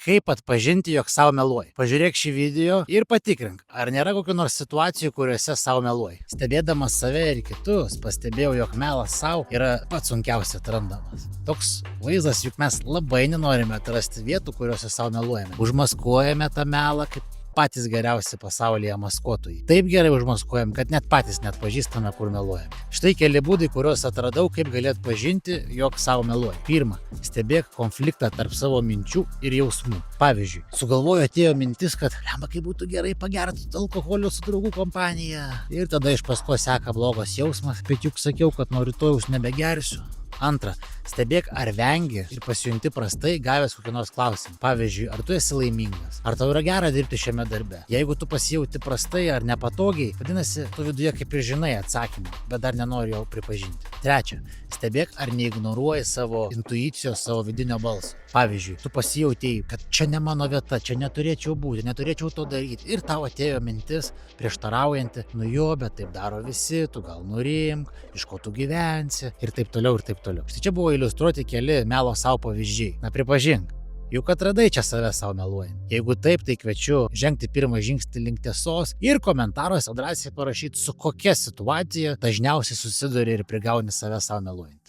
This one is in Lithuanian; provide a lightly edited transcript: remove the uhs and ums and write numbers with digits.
Kaip atpažinti, jog savo meluoji? Pažiūrėk šį video ir patikrink, ar nėra kokių nors situacijų, kuriuose savo meluoji. Stebėdamas save ir kitus, pastebėjau, jog melas savo yra pats sunkiausiai atrandamas. Toks vaizdas, juk mes labai nenorime atrasti vietų, kuriuose savo meluojame. Užmaskuojame tą melą kaip patys geriausi pasaulyje maskuotojai. Taip gerai užmaskuojam, kad net patys net pažįstame, kur meluojame. Štai keli būdai, kuriuos atradau, kaip gali atpažinti, jog savo meluoji. Pirma, stebėk konfliktą tarp savo minčių ir jausmų. Pavyzdžiui, sugalvojo atėjo mintis, kad lemba, kaip būtų gerai pagerti alkoholio su draugų kompanija. Ir tada iš paskos seka blogas jausmas, bet juk sakiau, kad nuo rytojaus nebegersiu. Antra, stebėk, ar vengi ir pasijunti prastai gavęs kokį nors klausimą. Pavyzdžiui, ar tu esi laimingas, ar tau yra gera dirbti šiame darbe. Jeigu tu pasijauti prastai ar nepatogiai, vadinasi, tu viduje kaip ir žinai atsakymą, bet dar nenori jo pripažinti. Trečia, stebėk, ar neignoruoji savo intuicijos, savo vidinio balso. Pavyzdžiui, tu pasijautėjai, kad čia ne mano vieta, čia neturėčiau būti, neturėčiau to daryti. Ir tau atėjo mintis prieštaraujanti, nu jo, bet taip daro visi, tu gal nurimk, iš ko tu gyvensi ir taip toliau ir taip toliau. Štai čia buvo iliustruoti keli melo savo pavyzdžiai. Na pripažink, juk atradai čia save savo meluojant. Jeigu taip, tai kviečiu žengti pirmą žingsnį link tiesos ir komentaruose drąsiai parašyti, su kokia situacija dažniausiai susiduri ir prigauni save savo meluojant.